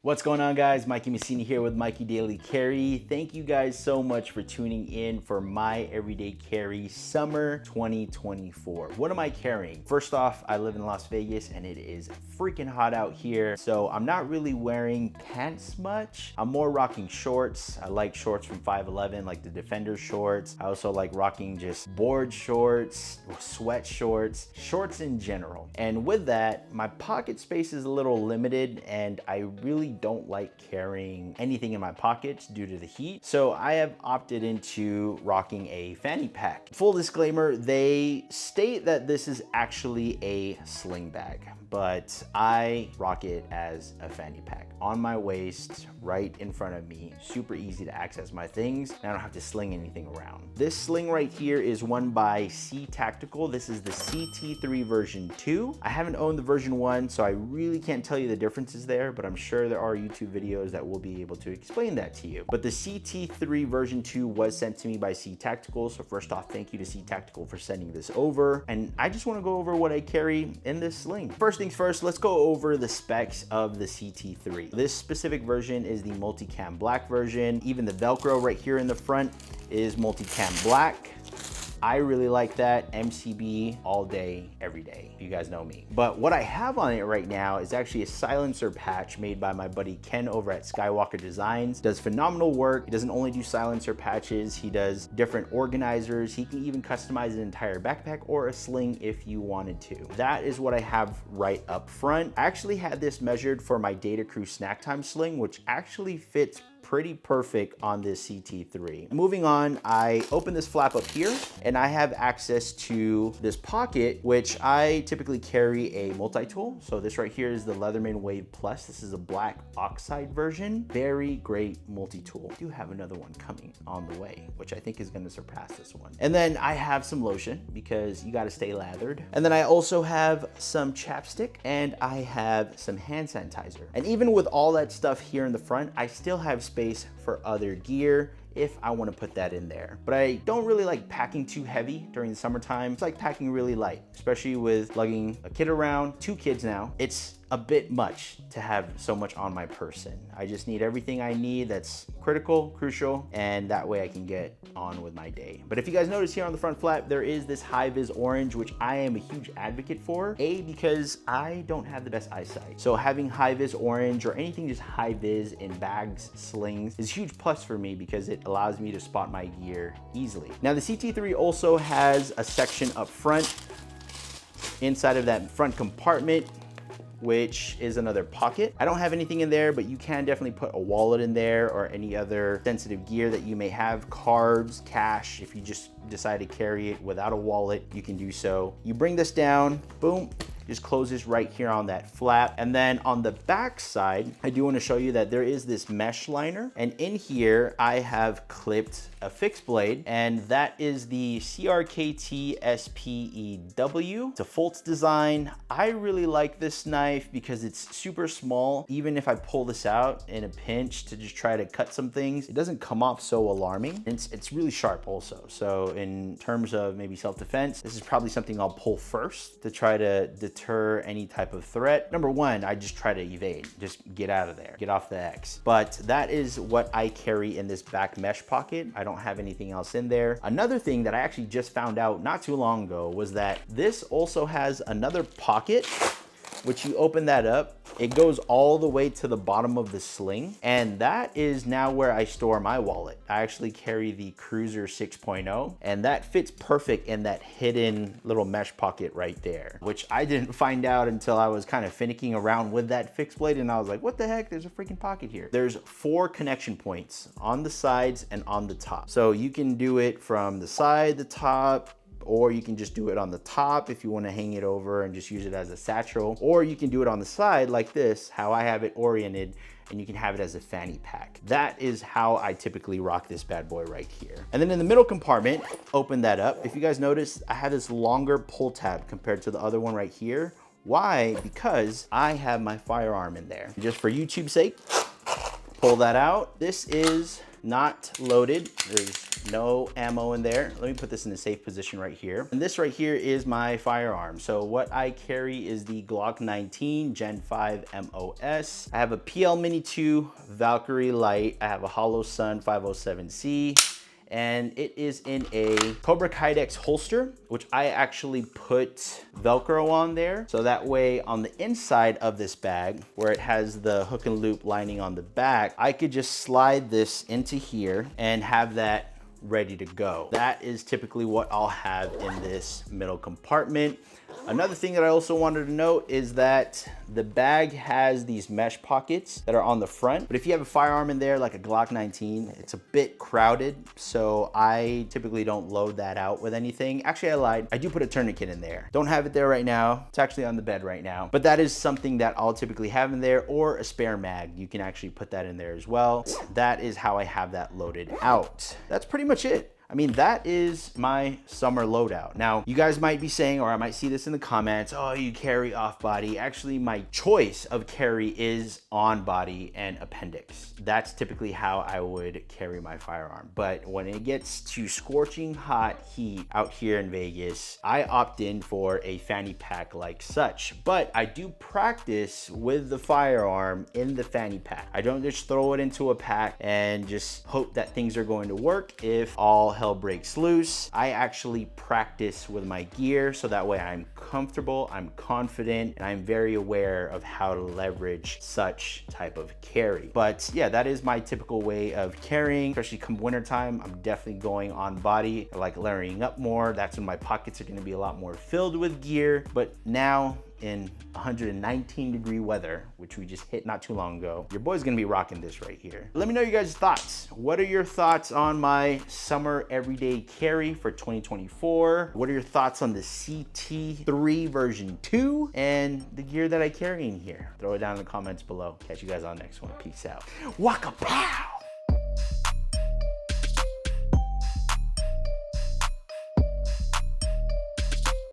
What's going on, guys? Mikey Messina here with Mikeydailycarry. Thank you guys so much for tuning in for my everyday carry summer 2024. What am I carrying? First off, I live in Las Vegas and it is freaking hot out here, so I'm not really wearing pants much. I'm more rocking shorts. I like shorts from 511, like the Defender shorts. I also like rocking just board shorts, sweat shorts in general. And with that, my pocket space is a little limited and I really don't like carrying anything in my pockets due to the heat. So I have opted into rocking a fanny pack. Full disclaimer, they state that this is actually a sling bag, but I rock it as a fanny pack on my waist, right in front of me. Super easy to access my things, and I don't have to sling anything around. This sling right here is one by Ctactical. This is the CT3 version 2. I haven't owned the version 1, so I really can't tell you the differences there, but I'm sure there are YouTube videos that will be able to explain that to you. But the CT3 version 2 was sent to me by Ctactical, so first off, thank you to Ctactical for sending this over. And I just wanna go over what I carry in this sling. First things first, let's go over the specs of the CT3. This specific version is the multicam black version. Even the Velcro right here in the front is multicam black. I really like that. MCB all day, every day. You guys know me. But what I have on it right now is actually a silencer patch made by my buddy Ken over at Skywalker Designs. Does phenomenal work. He doesn't only do silencer patches, he does different organizers. He can even customize an entire backpack or a sling if you wanted to. That is what I have right up front. I actually had this measured for my Data Crew snack time sling, which actually fits pretty perfect on this CT3. Moving on, I open this flap up here and I have access to this pocket, which I typically carry a multi-tool. So this right here is the Leatherman Wave Plus. This is a black oxide version. Very great multi-tool. I do have another one coming on the way, which I think is gonna surpass this one. And then I have some lotion because you gotta stay lathered. And then I also have some chapstick and I have some hand sanitizer. And even with all that stuff here in the front, I still have space for other gear if I want to put that in there. But I don't really like packing too heavy during the summertime. It's like packing really light, especially with lugging a kid around, 2 kids now. It's a bit much to have so much on my person. I just need everything I need that's critical, crucial, and that way I can get on with my day. But if you guys notice here on the front flap, there is this high-vis orange, which I am a huge advocate for. A, because I don't have the best eyesight. So having high-vis orange or anything just high-vis in bags, slings, is a huge plus for me because it allows me to spot my gear easily. Now the CT3 also has a section up front. Inside of that front compartment, which is another pocket. I don't have anything in there, but you can definitely put a wallet in there or any other sensitive gear that you may have, cards, cash. If you just decide to carry it without a wallet, you can do so. You bring this down, boom, just closes right here on that flap. And then on the back side, I do want to show you that there is this mesh liner. And in here, I have clipped a fixed blade, and that is the CRKT SPEW. It's a Fultz design. I really like this knife because it's super small. Even if I pull this out in a pinch to just try to cut some things, it doesn't come off so alarming. It's really sharp also. So in terms of maybe self-defense, this is probably something I'll pull first to try to deter any type of threat. Number one, I just try to evade, just get out of there, get off the X. But that is what I carry in this back mesh pocket. I don't have anything else in there. Another thing that I actually just found out not too long ago was that this also has another pocket, which you open that up, it goes all the way to the bottom of the sling. And that is now where I store my wallet. I actually carry the Cruiser 6.0 and that fits perfect in that hidden little mesh pocket right there, which I didn't find out until I was kind of finicking around with that fixed blade. And I was like, what the heck? There's a freaking pocket here. There's 4 connection points on the sides and on the top. So you can do it from the side, the top, or you can just do it on the top if you want to hang it over and just use it as a satchel, or you can do it on the side like this, how I have it oriented, and you can have it as a fanny pack. That is how I typically rock this bad boy right here. And then in the middle compartment, open that up. If you guys notice, I have this longer pull tab compared to the other one right here. Why? Because I have my firearm in there. Just for YouTube's sake, pull that out. This is not loaded. There's no ammo in there. Let me put this in a safe position right here. And this right here is my firearm. So what I carry is the Glock 19 Gen 5 MOS. I have a PL Mini 2 Valkyrie Light. I have a Hollow Sun 507C. And it is in a Cobra Kydex holster, which I actually put Velcro on there. So that way on the inside of this bag, where it has the hook and loop lining on the back, I could just slide this into here and have that ready to go. That is typically what I'll have in this middle compartment. Another thing that I also wanted to note is that the bag has these mesh pockets that are on the front, but if you have a firearm in there like a Glock 19, it's a bit crowded, so I typically don't load that out with anything. Actually, I lied. I do put a tourniquet in there. Don't have it there right now. It's actually on the bed right now, but that is something that I'll typically have in there, or a spare mag. You can actually put that in there as well. That is how I have that loaded out. That's pretty much it. I mean, that is my summer loadout. Now, you guys might be saying, or I might see this in the comments, oh, you carry off body. Actually, my choice of carry is on body and appendix. That's typically how I would carry my firearm. But when it gets to scorching hot heat out here in Vegas, I opt in for a fanny pack like such. But I do practice with the firearm in the fanny pack. I don't just throw it into a pack and just hope that things are going to work if all hell breaks loose. I actually practice with my gear so that way I'm comfortable, I'm confident, and I'm very aware of how to leverage such type of carry. But yeah, that is my typical way of carrying, especially come wintertime. I'm definitely going on body. I like layering up more. That's when my pockets are going to be a lot more filled with gear. But now, in 119-degree weather, which we just hit not too long ago, your boy's gonna be rocking this right here. Let me know your guys' thoughts. What are your thoughts on my summer everyday carry for 2024? What are your thoughts on the CT3 version 2 and the gear that I carry in here? Throw it down in the comments below. Catch you guys on the next one. Peace out. Waka pow!